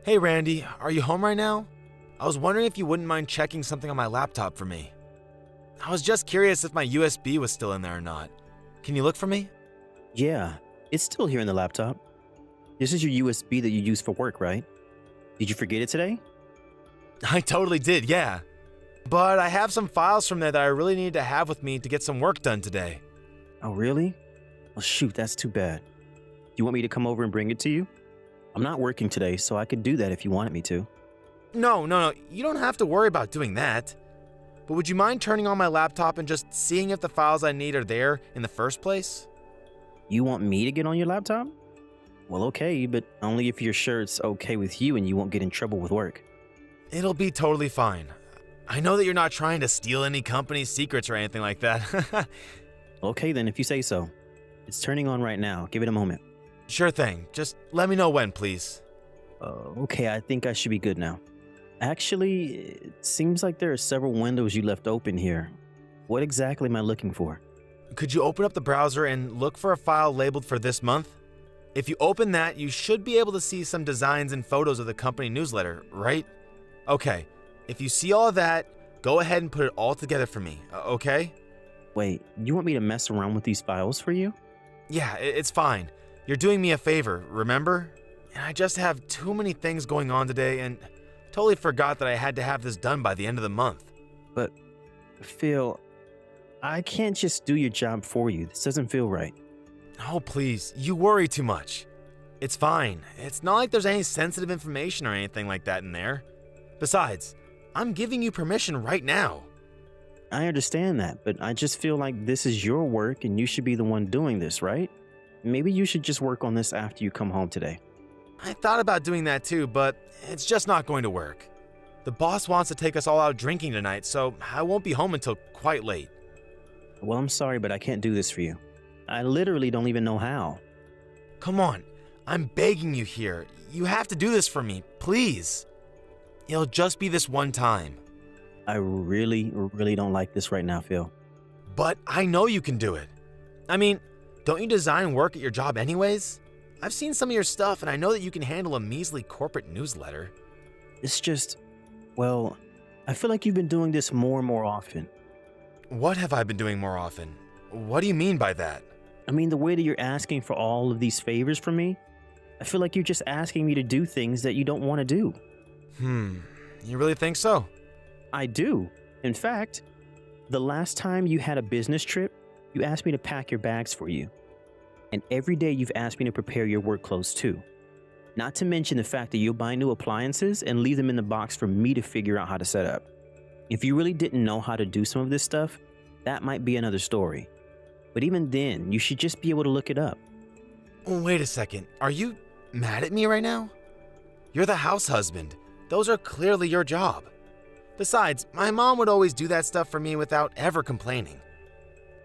Hey Randy, are you home right now? I was wondering if you wouldn't mind checking something on my laptop for me. I was just curious if my USB was still in there or not. Can you look for me? Yeah, it's still here in the laptop. This is your USB that you use for work, right? Did you forget it today? I totally did, yeah. But I have some files from there that I really need to have with me to get some work done today. Oh, really? Well, shoot, that's too bad. Do you want me to come over and bring it to you? I'm not working today, so I could do that if you wanted me to. No, you don't have to worry about doing that. But would you mind turning on my laptop and just seeing if the files I need are there in the first place? You want me to get on your laptop? Well, okay, but only if you're sure it's okay with you and you won't get in trouble with work. It'll be totally fine. I know that you're not trying to steal any company's secrets or anything like that. Okay, then, if you say so. It's turning on right now. Give it a moment. Sure thing. Just let me know when, please. Okay, I think I should be good now. Actually, it seems like there are several windows you left open here. What exactly am I looking for? Could you open up the browser and look for a file labeled for this month? If you open that, you should be able to see some designs and photos of the company newsletter, right? Okay, if you see all of that, go ahead and put it all together for me, okay? Wait, you want me to mess around with these files for you? Yeah, it's fine. You're doing me a favor, remember? And I just have too many things going on today and totally forgot that I had to have this done by the end of the month. But, Phil, I can't just do your job for you. This doesn't feel right. Oh, please, you worry too much. It's fine. It's not like there's any sensitive information or anything like that in there. Besides, I'm giving you permission right now. I understand that, but I just feel like this is your work and you should be the one doing this, right? Maybe you should just work on this after you come home today. I thought about doing that too, but it's just not going to work. The boss wants to take us all out drinking tonight, so I won't be home until quite late. Well, I'm sorry, but I can't do this for you. I literally don't even know how. Come on, I'm begging you here. You have to do this for me, please. It'll just be this one time. I really don't like this right now, Phil. But I know you can do it. I mean, don't you design work at your job anyways? I've seen some of your stuff and I know that you can handle a measly corporate newsletter. It's just, well, I feel like you've been doing this more and more often. What have I been doing more often? What do you mean by that? I mean, the way that you're asking for all of these favors from me, I feel like you're just asking me to do things that you don't want to do. You really think so? I do. In fact, the last time you had a business trip, you asked me to pack your bags for you. And every day you've asked me to prepare your work clothes too. Not to mention the fact that you'll buy new appliances and leave them in the box for me to figure out how to set up. If you really didn't know how to do some of this stuff, that might be another story. But even then, you should just be able to look it up. Wait a second. Are you mad at me right now? You're the house husband. Those are clearly your job. Besides, my mom would always do that stuff for me without ever complaining.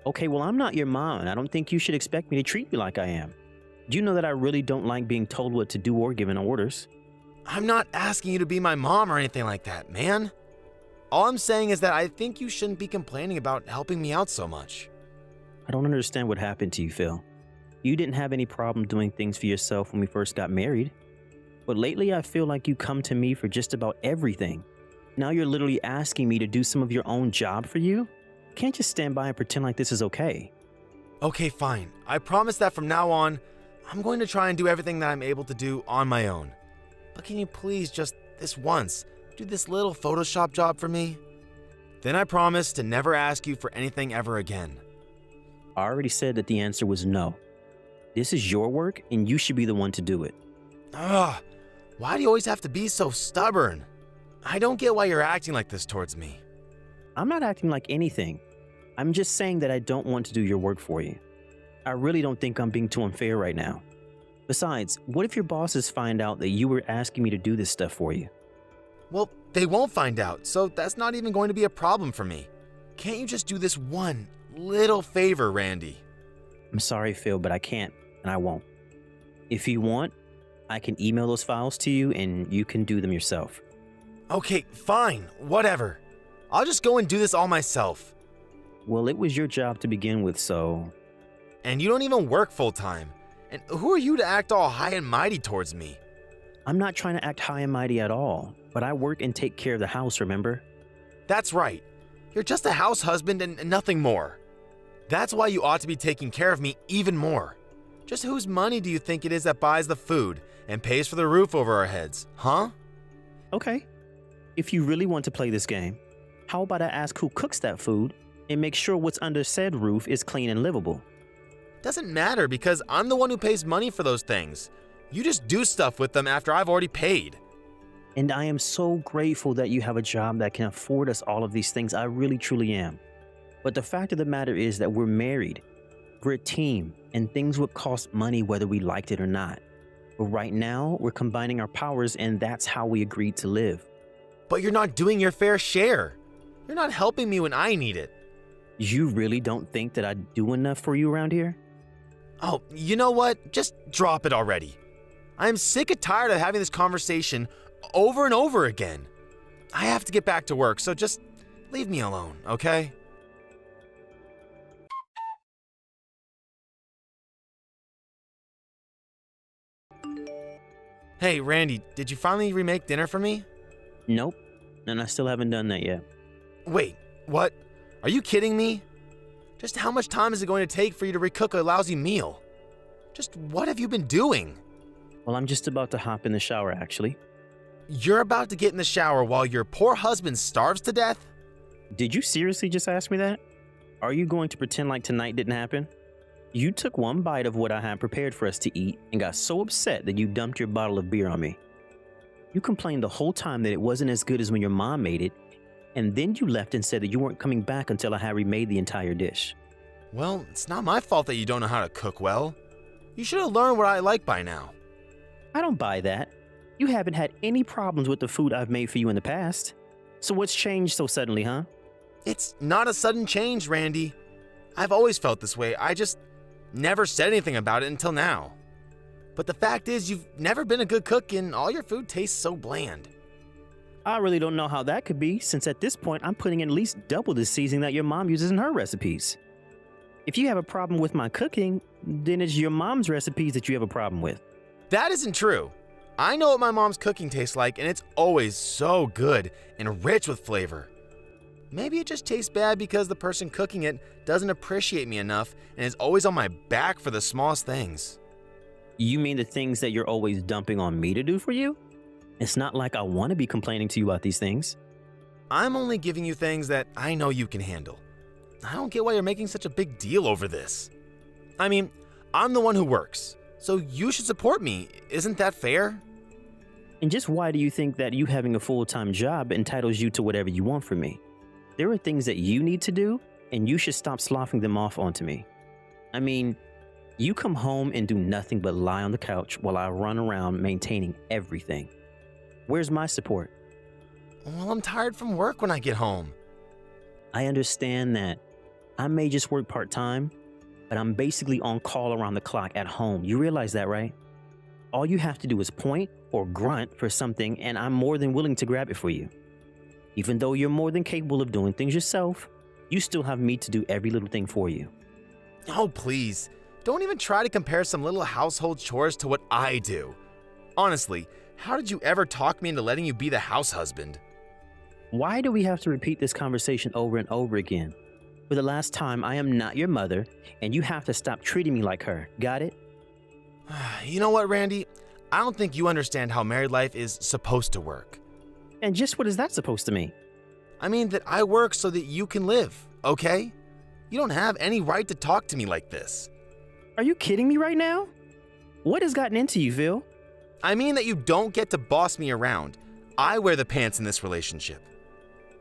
Okay, well, I'm not your mom, and I don't think you should expect me to treat you like I am. Do you know that I really don't like being told what to do or given orders? I'm not asking you to be my mom or anything like that, man. All I'm saying is that I think you shouldn't be complaining about helping me out so much. I don't understand what happened to you, Phil. You didn't have any problem doing things for yourself when we first got married. But lately, I feel like you come to me for just about everything. Now you're literally asking me to do some of your own job for you? Can't just stand by and pretend like this is okay. Okay, fine. I promise that from now on, I'm going to try and do everything that I'm able to do on my own. But can you please just this once do this little Photoshop job for me? Then I promise to never ask you for anything ever again. I already said that the answer was no. This is your work and you should be the one to do it. Ugh, why do you always have to be so stubborn? I don't get why you're acting like this towards me. I'm not acting like anything. I'm just saying that I don't want to do your work for you. I really don't think I'm being too unfair right now. Besides, what if your bosses find out that you were asking me to do this stuff for you? Well, they won't find out, so that's not even going to be a problem for me. Can't you just do this one little favor, Randy? I'm sorry, Phil, but I can't, and I won't. If you want, I can email those files to you and you can do them yourself. Okay, fine, whatever. I'll just go and do this all myself. Well, it was your job to begin with, so... And you don't even work full-time. And who are you to act all high and mighty towards me? I'm not trying to act high and mighty at all, but I work and take care of the house, remember? That's right. You're just a house husband and nothing more. That's why you ought to be taking care of me even more. Just whose money do you think it is that buys the food and pays for the roof over our heads, huh? Okay. If you really want to play this game, how about I ask who cooks that food and make sure what's under said roof is clean and livable? Doesn't matter because I'm the one who pays money for those things. You just do stuff with them after I've already paid. And I am so grateful that you have a job that can afford us all of these things. I really, truly am. But the fact of the matter is that we're married. We're a team, and things would cost money whether we liked it or not. But right now, we're combining our powers, and that's how we agreed to live. But you're not doing your fair share. You're not helping me when I need it. You really don't think that I do enough for you around here? Oh, you know what? Just drop it already. I am sick and tired of having this conversation over and over again. I have to get back to work, so just leave me alone, okay? Hey, Randy, did you finally remake dinner for me? Nope, and I still haven't done that yet. Wait, what? Are you kidding me? Just how much time is it going to take for you to recook a lousy meal? Just what have you been doing? Well, I'm just about to hop in the shower, actually. You're about to get in the shower while your poor husband starves to death? Did you seriously just ask me that? Are you going to pretend like tonight didn't happen? You took one bite of what I had prepared for us to eat and got so upset that you dumped your bottle of beer on me. You complained the whole time that it wasn't as good as when your mom made it, and then you left and said that you weren't coming back until I had remade the entire dish. Well, it's not my fault that you don't know how to cook well. You should have learned what I like by now. I don't buy that. You haven't had any problems with the food I've made for you in the past. So what's changed so suddenly, huh? It's not a sudden change, Randy. I've always felt this way. I just never said anything about it until now. But the fact is, you've never been a good cook and all your food tastes so bland. I really don't know how that could be, since at this point I'm putting in at least double the seasoning that your mom uses in her recipes. If you have a problem with my cooking, then it's your mom's recipes that you have a problem with. That isn't true. I know what my mom's cooking tastes like, and it's always so good and rich with flavor. Maybe it just tastes bad because the person cooking it doesn't appreciate me enough and is always on my back for the smallest things. You mean the things that you're always dumping on me to do for you? It's not like I want to be complaining to you about these things. I'm only giving you things that I know you can handle. I don't get why you're making such a big deal over this. I mean, I'm the one who works, so you should support me. Isn't that fair? And just why do you think that you having a full-time job entitles you to whatever you want from me? There are things that you need to do, and you should stop sloughing them off onto me. I mean, you come home and do nothing but lie on the couch while I run around maintaining everything. Where's my support? Well, I'm tired from work when I get home. I understand that I may just work part-time, but I'm basically on call around the clock at home. You realize that, right? All you have to do is point or grunt for something, and I'm more than willing to grab it for you. Even though you're more than capable of doing things yourself, you still have me to do every little thing for you. Oh, please. Don't even try to compare some little household chores to what I do. Honestly, how did you ever talk me into letting you be the house husband? Why do we have to repeat this conversation over and over again? For the last time, I am not your mother, and you have to stop treating me like her. Got it? You know what, Randy? I don't think you understand how married life is supposed to work. And just what is that supposed to mean? I mean that I work so that you can live, okay? You don't have any right to talk to me like this. Are you kidding me right now? What has gotten into you, Phil? I mean that you don't get to boss me around. I wear the pants in this relationship.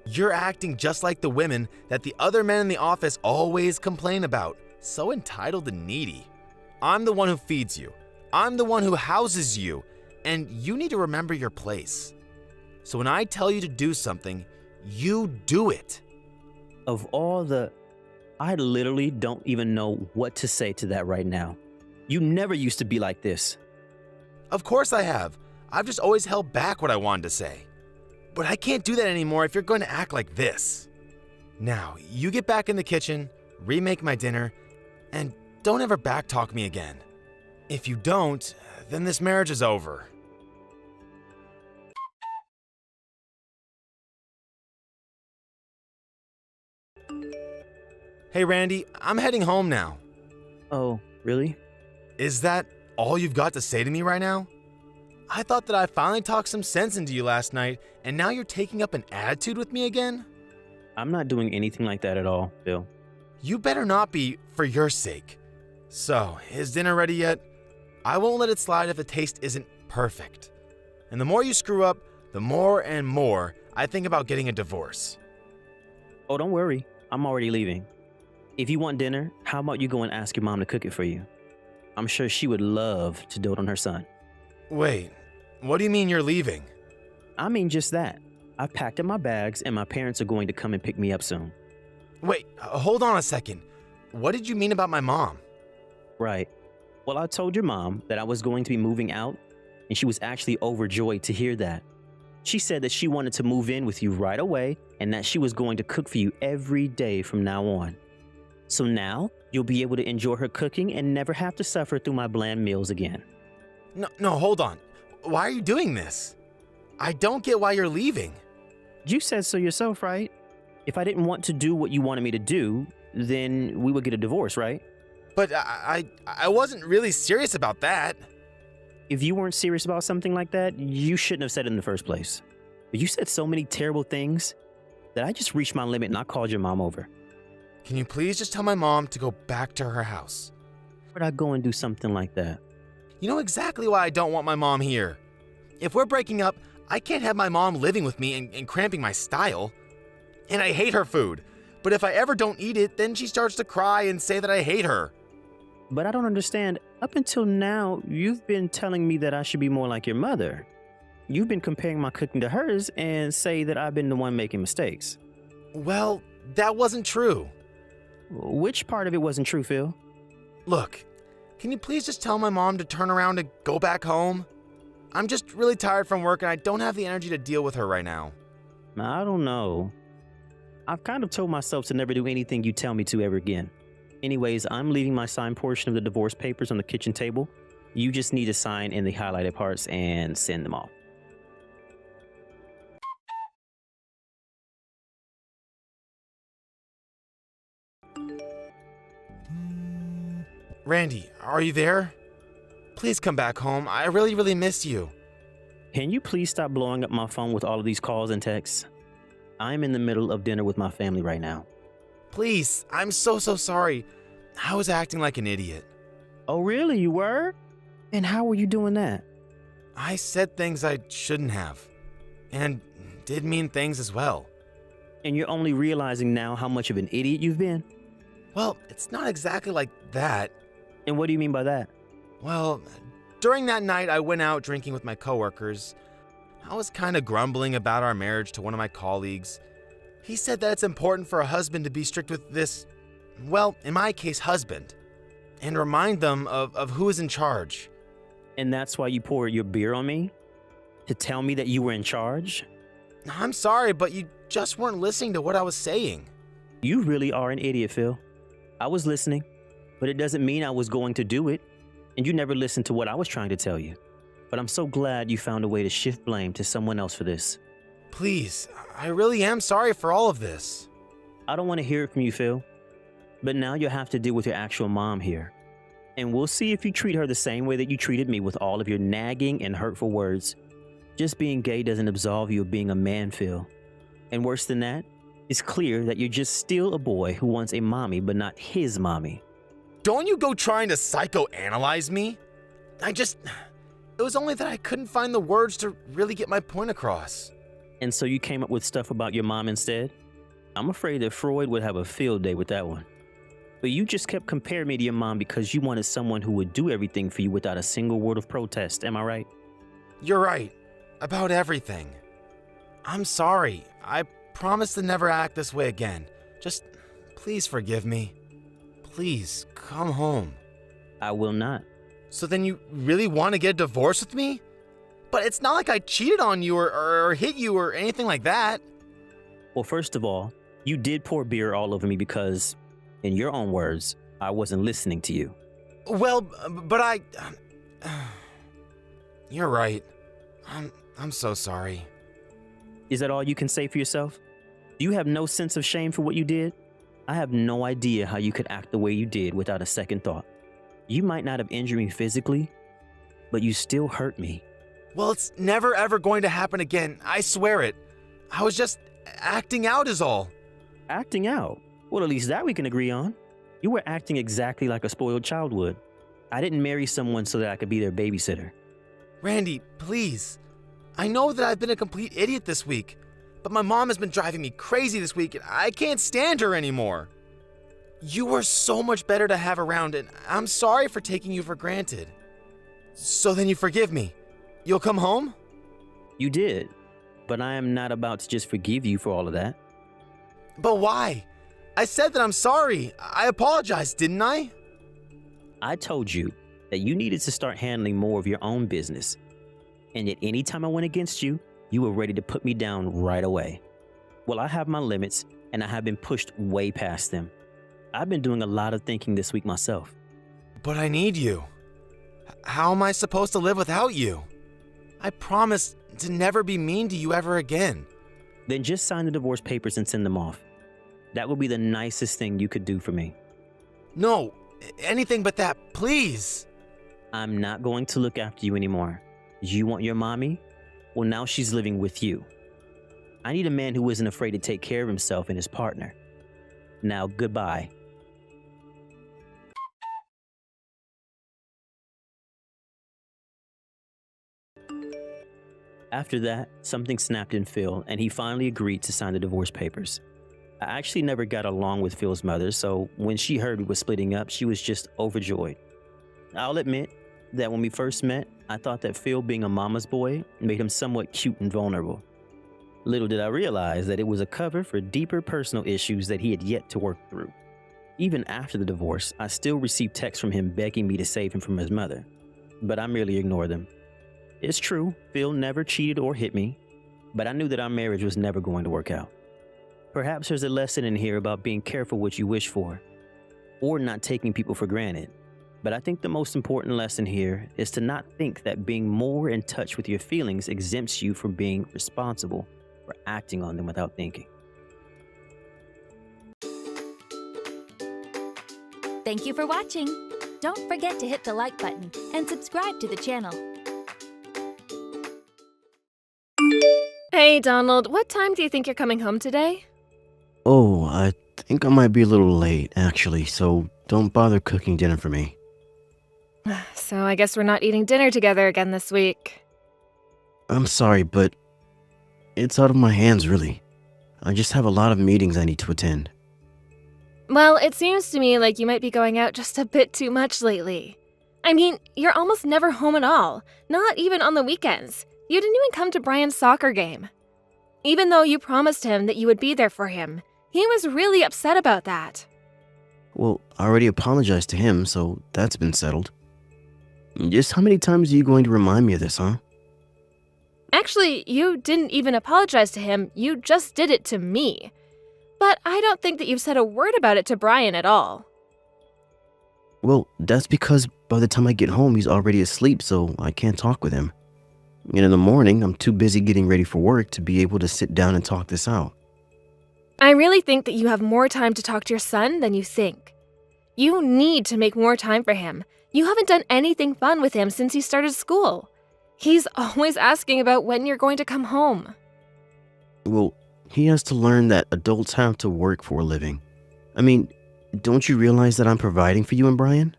You're acting just like the women that the other men in the office always complain about. So entitled and needy. I'm the one who feeds you. I'm the one who houses you. And you need to remember your place. So when I tell you to do something, you do it. Of all the... I literally don't even know what to say to that right now. You never used to be like this. Of course I have. I've just always held back what I wanted to say. But I can't do that anymore if you're going to act like this. Now, you get back in the kitchen, remake my dinner, and don't ever backtalk me again. If you don't, then this marriage is over. Hey, Randy, I'm heading home now. Oh, really? Is that all you've got to say to me right now? I thought that I finally talked some sense into you last night, and now you're taking up an attitude with me again? I'm not doing anything like that at all, Phil. You better not be, for your sake. So, is dinner ready yet? I won't let it slide if the taste isn't perfect. And the more you screw up, the more and more I think about getting a divorce. Oh, don't worry. I'm already leaving. If you want dinner, how about you go and ask your mom to cook it for you? I'm sure she would love to dote on her son. Wait, what do you mean you're leaving? I mean just that. I've packed up my bags and my parents are going to come and pick me up soon. Wait, hold on a second. What did you mean about my mom? Right. Well, I told your mom that I was going to be moving out, and she was actually overjoyed to hear that. She said that she wanted to move in with you right away and that she was going to cook for you every day from now on. So now you'll be able to enjoy her cooking and never have to suffer through my bland meals again. No, hold on. Why are you doing this? I don't get why you're leaving. You said so yourself, right? If I didn't want to do what you wanted me to do, then we would get a divorce, right? But I wasn't really serious about that. If you weren't serious about something like that, you shouldn't have said it in the first place. But you said so many terrible things that I just reached my limit and I called your mom over. Can you please just tell my mom to go back to her house? Where'd I go and do something like that? You know exactly why I don't want my mom here. If we're breaking up, I can't have my mom living with me and cramping my style. And I hate her food. But if I ever don't eat it, then she starts to cry and say that I hate her. But I don't understand. Up until now, you've been telling me that I should be more like your mother. You've been comparing my cooking to hers and say that I've been the one making mistakes. Well, that wasn't true. Which part of it wasn't true, Phil? Look, can you please just tell my mom to turn around and go back home? I'm just really tired from work and I don't have the energy to deal with her right now. I don't know. I've kind of told myself to never do anything you tell me to ever again. Anyways, I'm leaving my signed portion of the divorce papers on the kitchen table. You just need to sign in the highlighted parts and send them off. Randy, are you there? Please come back home. I really miss you. Can you please stop blowing up my phone with all of these calls and texts? I'm in the middle of dinner with my family right now. Please, I'm so sorry. I was acting like an idiot. Oh, really? You were? And how were you doing that? I said things I shouldn't have. And did mean things as well. And you're only realizing now how much of an idiot you've been? Well, it's not exactly like that. And what do you mean by that? Well, during that night I went out drinking with my coworkers. I was kind of grumbling about our marriage to one of my colleagues. He said that it's important for a husband to be strict with this, well, in my case, husband, and remind them of who is in charge. And that's why you poured your beer on me? To tell me that you were in charge? I'm sorry, but you just weren't listening to what I was saying. You really are an idiot, Phil. I was listening, but it doesn't mean I was going to do it. And you never listened to what I was trying to tell you. But I'm so glad you found a way to shift blame to someone else for this. Please, I really am sorry for all of this. I don't want to hear it from you, Phil. But now you'll have to deal with your actual mom here. And we'll see if you treat her the same way that you treated me with all of your nagging and hurtful words. Just being gay doesn't absolve you of being a man, Phil. And worse than that, it's clear that you're just still a boy who wants a mommy but not his mommy. Don't you go trying to psychoanalyze me. It was only that I couldn't find the words to really get my point across. And so you came up with stuff about your mom instead? I'm afraid that Freud would have a field day with that one. But you just kept comparing me to your mom because you wanted someone who would do everything for you without a single word of protest, am I right? You're right. About everything. I'm sorry. I promise to never act this way again. Just please forgive me. Please, come home. I will not. So then you really want to get a divorce with me? But it's not like I cheated on you or hit you or anything like that. Well, first of all, you did pour beer all over me because, in your own words, I wasn't listening to you. Well, but You're right. I'm so sorry. Is that all you can say for yourself? Do you have no sense of shame for what you did? I have no idea how you could act the way you did without a second thought. You might not have injured me physically, but you still hurt me. Well, it's never ever going to happen again. I swear it. I was just acting out is all. Acting out? Well, at least that we can agree on. You were acting exactly like a spoiled child would. I didn't marry someone so that I could be their babysitter. Randy, please. I know that I've been a complete idiot this week, but my mom has been driving me crazy this week and I can't stand her anymore. You were so much better to have around and I'm sorry for taking you for granted. So then you forgive me. You'll come home? You did, but I am not about to just forgive you for all of that. But why? I said that I'm sorry. I apologized, didn't I? I told you that you needed to start handling more of your own business. And yet anytime I went against you, you were ready to put me down right away. Well, I have my limits and I have been pushed way past them. I've been doing a lot of thinking this week myself. But I need you. How am I supposed to live without you? I promise to never be mean to you ever again. Then just sign the divorce papers and send them off. That would be the nicest thing you could do for me. No, anything but that, please. I'm not going to look after you anymore. You want your mommy? Well, now she's living with you. I need a man who isn't afraid to take care of himself and his partner. Now, goodbye. After that, something snapped in Phil, and he finally agreed to sign the divorce papers. I actually never got along with Phil's mother, so when she heard we were splitting up, she was just overjoyed. I'll admit that when we first met, I thought that Phil being a mama's boy made him somewhat cute and vulnerable. Little did I realize that it was a cover for deeper personal issues that he had yet to work through. Even after the divorce, I still received texts from him begging me to save him from his mother, but I merely ignored them. It's true, Phil never cheated or hit me, but I knew that our marriage was never going to work out. Perhaps there's a lesson in here about being careful what you wish for, or not taking people for granted. But I think the most important lesson here is to not think that being more in touch with your feelings exempts you from being responsible for acting on them without thinking. Thank you for watching. Don't forget to hit the like button and subscribe to the channel. Hey, Donald, what time do you think you're coming home today? Oh, I think I might be a little late, actually, so don't bother cooking dinner for me. So I guess we're not eating dinner together again this week. I'm sorry, but it's out of my hands, really. I just have a lot of meetings I need to attend. Well, it seems to me like you might be going out just a bit too much lately. I mean, you're almost never home at all, not even on the weekends. You didn't even come to Brian's soccer game. Even though you promised him that you would be there for him, he was really upset about that. Well, I already apologized to him, so that's been settled. Just how many times are you going to remind me of this, huh? Actually, you didn't even apologize to him, you just did it to me. But I don't think that you've said a word about it to Brian at all. Well, that's because by the time I get home, he's already asleep, so I can't talk with him. And in the morning, I'm too busy getting ready for work to be able to sit down and talk this out. I really think that you have more time to talk to your son than you think. You need to make more time for him. You haven't done anything fun with him since he started school. He's always asking about when you're going to come home. Well, he has to learn that adults have to work for a living. I mean, don't you realize that I'm providing for you and Brian?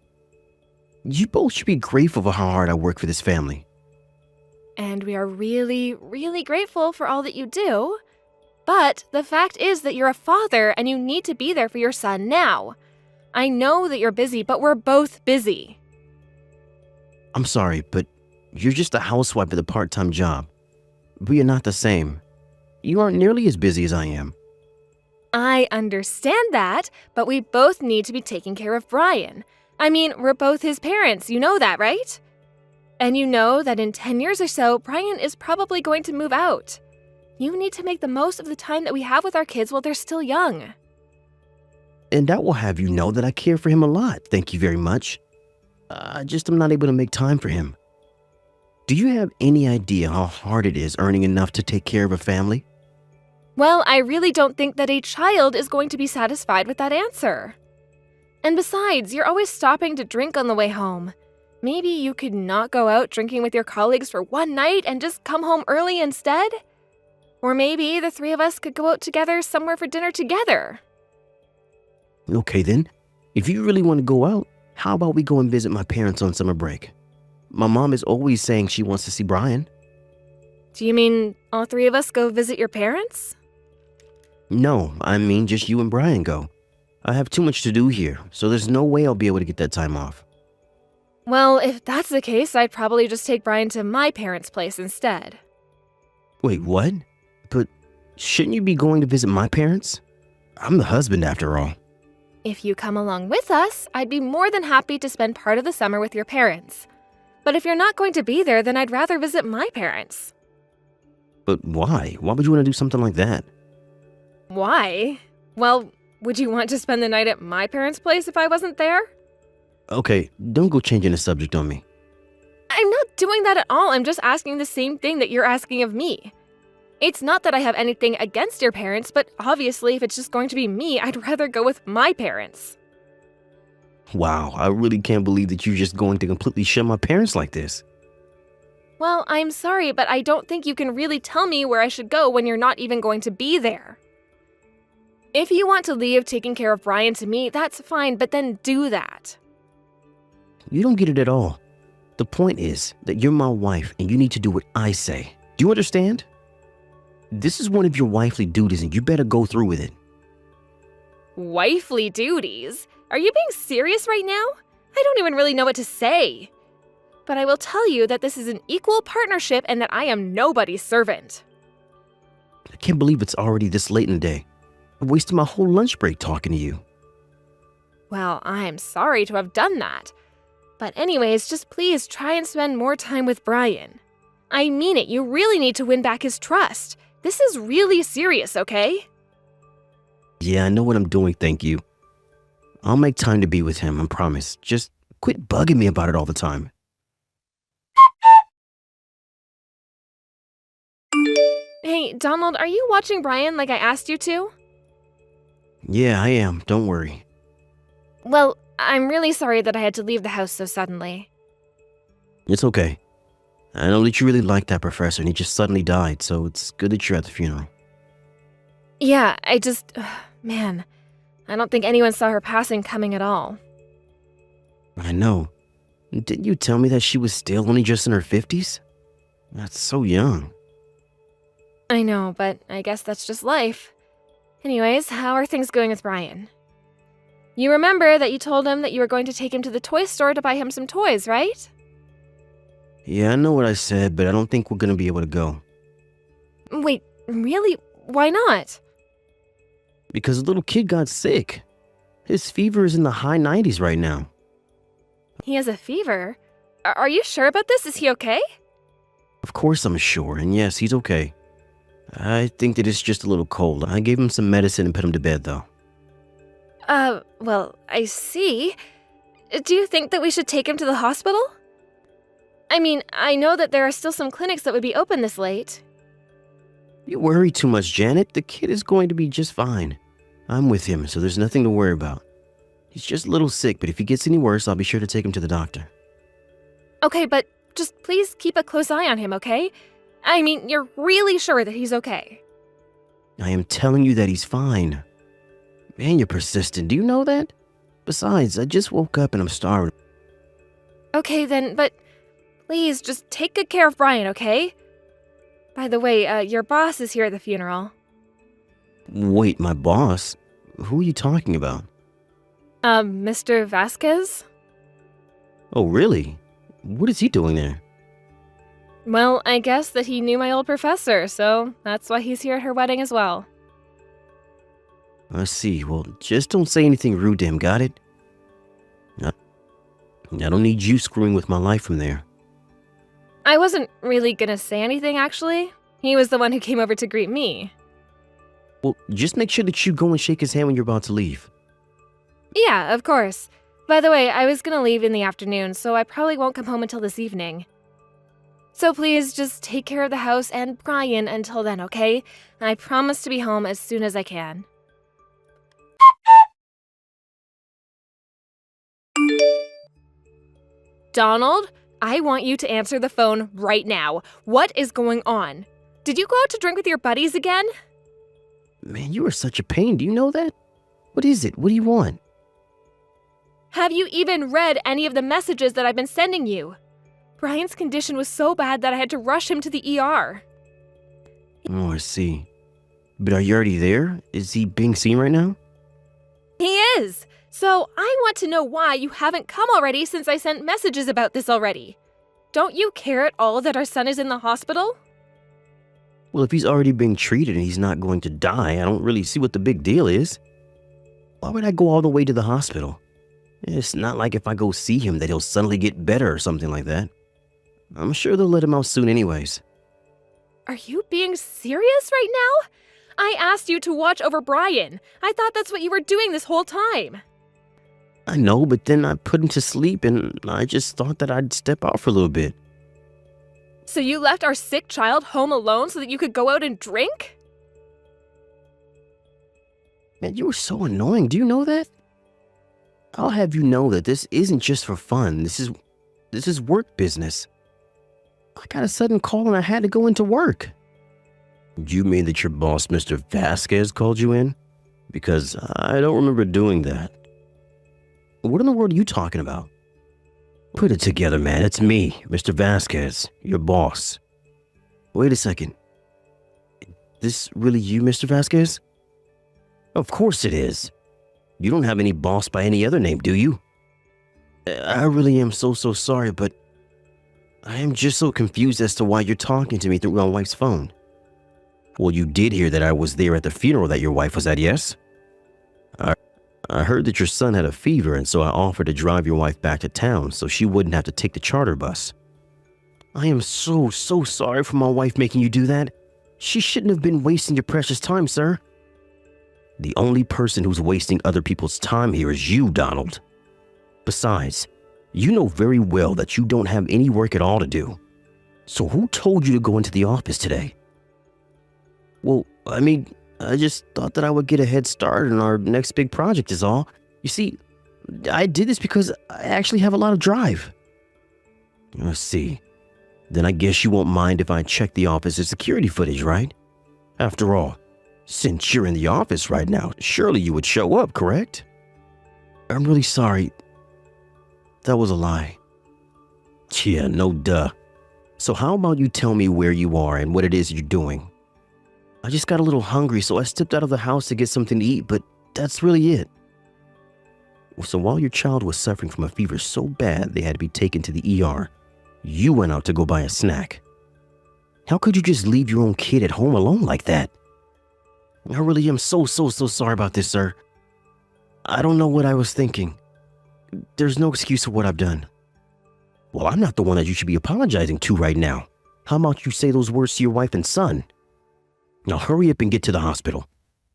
You both should be grateful for how hard I work for this family. And we are really, really grateful for all that you do. But the fact is that you're a father and you need to be there for your son now. I know that you're busy, but we're both busy. I'm sorry, but you're just a housewife with a part-time job. We are not the same. You aren't nearly as busy as I am. I understand that, but we both need to be taking care of Brian. I mean, we're both his parents, you know that, right? And you know that in 10 years or so, Brian is probably going to move out. You need to make the most of the time that we have with our kids while they're still young. And that will have you know that I care for him a lot, thank you very much. I just am not able to make time for him. Do you have any idea how hard it is earning enough to take care of a family? Well, I really don't think that a child is going to be satisfied with that answer. And besides, you're always stopping to drink on the way home. Maybe you could not go out drinking with your colleagues for one night and just come home early instead? Or maybe the three of us could go out together somewhere for dinner together. Okay then, if you really want to go out, how about we go and visit my parents on summer break? My mom is always saying she wants to see Brian. Do you mean all three of us go visit your parents? No, I mean just you and Brian go. I have too much to do here, so there's no way I'll be able to get that time off. Well, if that's the case, I'd probably just take Brian to my parents' place instead. Wait, what? But shouldn't you be going to visit my parents? I'm the husband after all. If you come along with us, I'd be more than happy to spend part of the summer with your parents. But if you're not going to be there, then I'd rather visit my parents. But why? Why would you want to do something like that? Why? Well, would you want to spend the night at my parents' place if I wasn't there? Okay, don't go changing the subject on me. I'm not doing that at all. I'm just asking the same thing that you're asking of me. It's not that I have anything against your parents, but obviously if it's just going to be me, I'd rather go with my parents. Wow, I really can't believe that you're just going to completely shun my parents like this. Well, I'm sorry, but I don't think you can really tell me where I should go when you're not even going to be there. If you want to leave taking care of Brian to me, that's fine, but then do that. You don't get it at all. The point is that you're my wife and you need to do what I say. Do you understand? This is one of your wifely duties and you better go through with it. Wifely duties? Are you being serious right now? I don't even really know what to say. But I will tell you that this is an equal partnership and that I am nobody's servant. I can't believe it's already this late in the day. I wasted my whole lunch break talking to you. Well, I'm sorry to have done that. But anyways, just please try and spend more time with Brian. I mean it, you really need to win back his trust. This is really serious, okay? Yeah, I know what I'm doing, thank you. I'll make time to be with him, I promise. Just quit bugging me about it all the time. Hey, Donald, are you watching Brian like I asked you to? Yeah, I am, don't worry. Well, I'm really sorry that I had to leave the house so suddenly. It's okay. I know that you really liked that professor and he just suddenly died, so it's good that you're at the funeral. Yeah, man, I don't think anyone saw her passing coming at all. I know. Didn't you tell me that she was still only just in her 50s? That's so young. I know, but I guess that's just life. Anyways, how are things going with Brian? You remember that you told him that you were going to take him to the toy store to buy him some toys, right? Yeah, I know what I said, but I don't think we're gonna be able to go. Wait, really? Why not? Because the little kid got sick. His fever is in the high 90s right now. He has a fever? Are you sure about this? Is he okay? Of course I'm sure, and yes, he's okay. I think that it's just a little cold. I gave him some medicine and put him to bed, though. Well, I see. Do you think that we should take him to the hospital? I mean, I know that there are still some clinics that would be open this late. You worry too much, Janet. The kid is going to be just fine. I'm with him, so there's nothing to worry about. He's just a little sick, but if he gets any worse, I'll be sure to take him to the doctor. Okay, but just please keep a close eye on him, okay? I mean, you're really sure that he's okay? I am telling you that he's fine. Man, you're persistent. Do you know that? Besides, I just woke up and I'm starving. Okay then, but please just take good care of Brian, okay? By the way, your boss is here at the funeral. Wait, my boss? Who are you talking about? Mr. Vasquez? Oh, really? What is he doing there? Well, I guess that he knew my old professor, so that's why he's here at her wedding as well. I see. Well, just don't say anything rude to him, got it? I don't need you screwing with my life from there. I wasn't really gonna say anything, actually. He was the one who came over to greet me. Well, just make sure that you go and shake his hand when you're about to leave. Yeah, of course. By the way, I was gonna leave in the afternoon, so I probably won't come home until this evening. So please just take care of the house and Brian until then, okay? I promise to be home as soon as I can. Donald, I want you to answer the phone right now. What is going on? Did you go out to drink with your buddies again? Man, you are such a pain. Do you know that? What is it? What do you want? Have you even read any of the messages that I've been sending you? Brian's condition was so bad that I had to rush him to the ER. Oh, I see. But are you already there? Is he being seen right now? He is! So I want to know why you haven't come already since I sent messages about this already. Don't you care at all that our son is in the hospital? Well, if he's already being treated and he's not going to die, I don't really see what the big deal is. Why would I go all the way to the hospital? It's not like if I go see him that he'll suddenly get better or something like that. I'm sure they'll let him out soon anyways. Are you being serious right now? I asked you to watch over Brian. I thought that's what you were doing this whole time. I know, but then I put him to sleep and I just thought that I'd step out for a little bit. So you left our sick child home alone so that you could go out and drink? Man, you were so annoying. Do you know that? I'll have you know that this isn't just for fun. This is work business. I got a sudden call and I had to go into work. You mean that your boss, Mr. Vasquez, called you in? Because I don't remember doing that. What in the world are you talking about? Put it together, man. It's me, Mr. Vasquez, your boss. Wait a second. This really you, Mr. Vasquez? Of course it is. You don't have any boss by any other name, do you? I really am so sorry, but I am just so confused as to why you're talking to me through my wife's phone. Well, you did hear that I was there at the funeral that your wife was at, yes? I heard that your son had a fever, and so I offered to drive your wife back to town so she wouldn't have to take the charter bus. I am so sorry for my wife making you do that. She shouldn't have been wasting your precious time, sir. The only person who's wasting other people's time here is you, Donald. Besides, you know very well that you don't have any work at all to do. So who told you to go into the office today? Well, I mean, I just thought that I would get a head start on our next big project is all. You see, I did this because I actually have a lot of drive. Let's see. Then I guess you won't mind if I check the office's security footage, right? After all, since you're in the office right now, surely you would show up, correct? I'm really sorry. That was a lie. Yeah, no duh. So how about you tell me where you are and what it is you're doing? I just got a little hungry, so I stepped out of the house to get something to eat, but that's really it. So while your child was suffering from a fever so bad they had to be taken to the ER, you went out to go buy a snack. How could you just leave your own kid at home alone like that? I really am so sorry about this, sir. I don't know what I was thinking. There's no excuse for what I've done. Well, I'm not the one that you should be apologizing to right now. How about you say those words to your wife and son? Now hurry up and get to the hospital.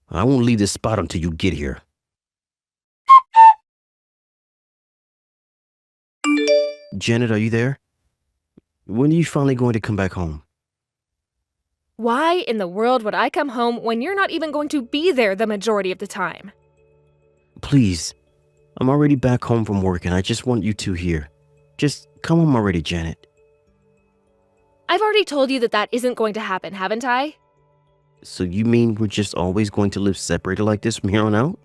I won't leave this spot until you get here. Janet, are you there? When are you finally going to come back home? Why in the world would I come home when you're not even going to be there the majority of the time? Please. I'm already back home from work and I just want you two here. Just come home already, Janet. I've already told you that isn't going to happen, haven't I? So you mean we're just always going to live separated like this from here on out?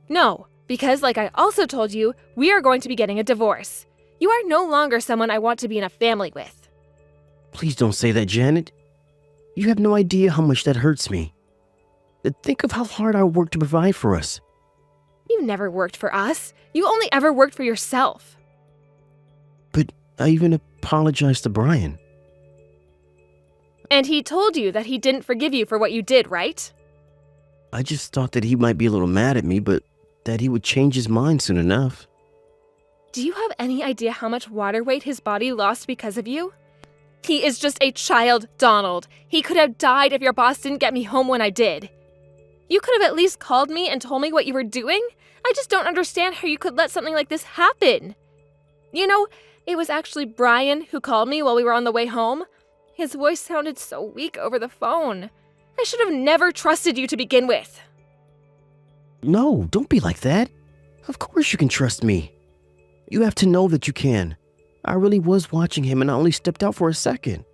No, because like I also told you, we are going to be getting a divorce. You are no longer someone I want to be in a family with. Please don't say that, Janet. You have no idea how much that hurts me. Think of how hard I worked to provide for us. You never worked for us. You only ever worked for yourself. But I even apologized to Brian. And he told you that he didn't forgive you for what you did, right? I just thought that he might be a little mad at me, but that he would change his mind soon enough. Do you have any idea how much water weight his body lost because of you? He is just a child, Donald. He could have died if your boss didn't get me home when I did. You could have at least called me and told me what you were doing. I just don't understand how you could let something like this happen. You know, It was actually Brian who called me while we were on the way home. His voice sounded so weak over the phone. I should have never trusted you to begin with. No, don't be like that. Of course you can trust me. You have to know that you can. I really was watching him and I only stepped out for a second.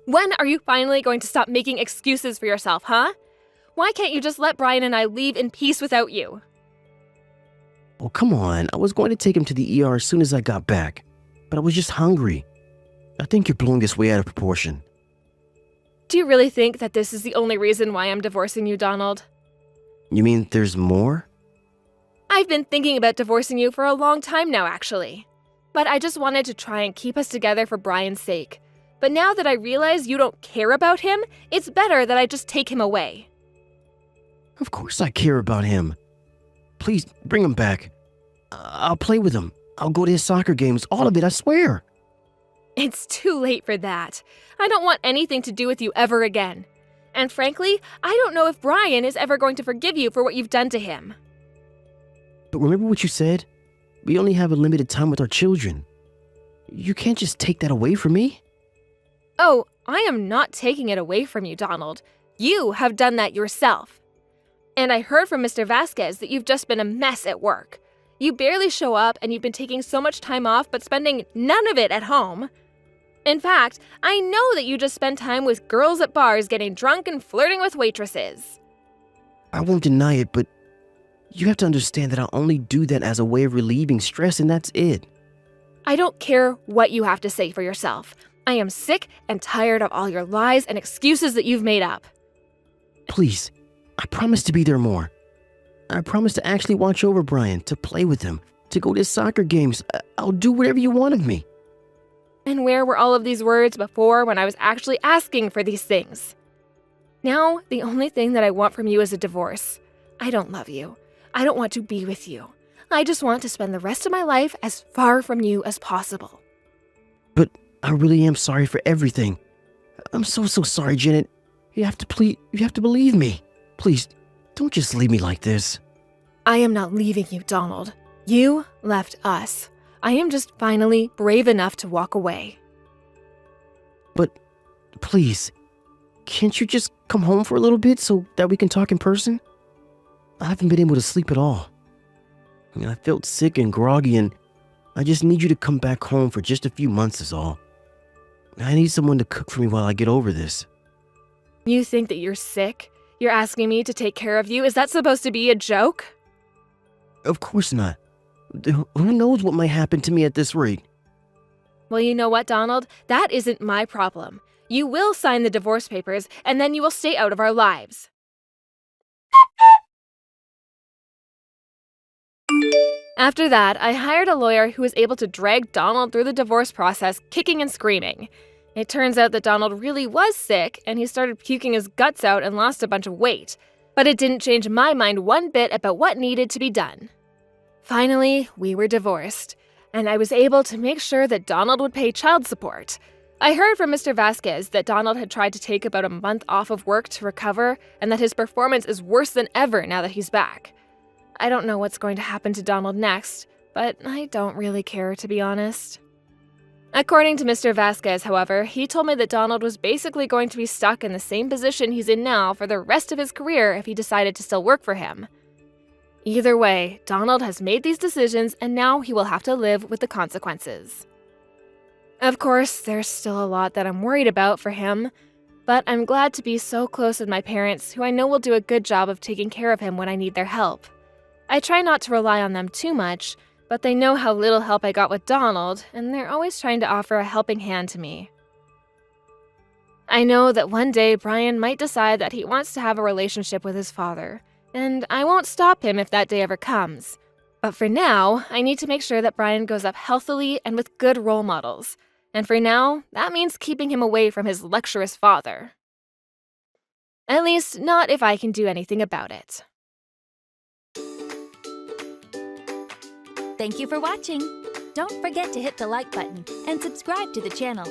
When are you finally going to stop making excuses for yourself, huh? Why can't you just let Brian and I leave in peace without you? Oh, come on. I was going to take him to the ER as soon as I got back, but I was just hungry. I think you're blowing this way out of proportion. Do you really think that this is the only reason why I'm divorcing you, Donald? You mean there's more? I've been thinking about divorcing you for a long time now, actually. But I just wanted to try and keep us together for Brian's sake. But now that I realize you don't care about him, it's better that I just take him away. Of course I care about him. Please, bring him back. I'll play with him. I'll go to his soccer games, all of it, I swear. It's too late for that. I don't want anything to do with you ever again. And frankly, I don't know if Brian is ever going to forgive you for what you've done to him. But remember what you said? We only have a limited time with our children. You can't just take that away from me. Oh, I am not taking it away from you, Donald. You have done that yourself. And I heard from Mr. Vasquez that you've just been a mess at work. You barely show up and you've been taking so much time off but spending none of it at home. In fact, I know that you just spend time with girls at bars getting drunk and flirting with waitresses. I won't deny it, but you have to understand that I only do that as a way of relieving stress and that's it. I don't care what you have to say for yourself. I am sick and tired of all your lies and excuses that you've made up. Please, I promise to be there more. I promise to actually watch over Brian, to play with him, to go to his soccer games. I'll do whatever you want of me. And where were all of these words before when I was actually asking for these things? Now, the only thing that I want from you is a divorce. I don't love you. I don't want to be with you. I just want to spend the rest of my life as far from you as possible. But I really am sorry for everything. I'm so sorry, Janet. You have to believe me. Please, don't just leave me like this. I am not leaving you, Donald. You left us. I am just finally brave enough to walk away. But please, can't you just come home for a little bit so that we can talk in person? I haven't been able to sleep at all. I felt sick and groggy and I just need you to come back home for just a few months is all. I need someone to cook for me while I get over this. You think that you're sick? You're asking me to take care of you? Is that supposed to be a joke? Of course not. Who knows what might happen to me at this rate? Well, you know what, Donald? That isn't my problem. You will sign the divorce papers, and then you will stay out of our lives. After that, I hired a lawyer who was able to drag Donald through the divorce process, kicking and screaming. It turns out that Donald really was sick, and he started puking his guts out and lost a bunch of weight. But it didn't change my mind one bit about what needed to be done. Finally, we were divorced, and I was able to make sure that Donald would pay child support. I heard from Mr. Vasquez that Donald had tried to take about a month off of work to recover, and that his performance is worse than ever now that he's back. I don't know what's going to happen to Donald next, but I don't really care, to be honest. According to Mr. Vasquez, however, he told me that Donald was basically going to be stuck in the same position he's in now for the rest of his career if he decided to still work for him. Either way, Donald has made these decisions and now he will have to live with the consequences. Of course, there's still a lot that I'm worried about for him, but I'm glad to be so close with my parents, who I know will do a good job of taking care of him when I need their help. I try not to rely on them too much, but they know how little help I got with Donald, and they're always trying to offer a helping hand to me. I know that one day Brian might decide that he wants to have a relationship with his father, and I won't stop him if that day ever comes. But for now, I need to make sure that Brian grows up healthily and with good role models. And for now, that means keeping him away from his lecherous father. At least, not if I can do anything about it. Thank you for watching. Don't forget to hit the like button and subscribe to the channel.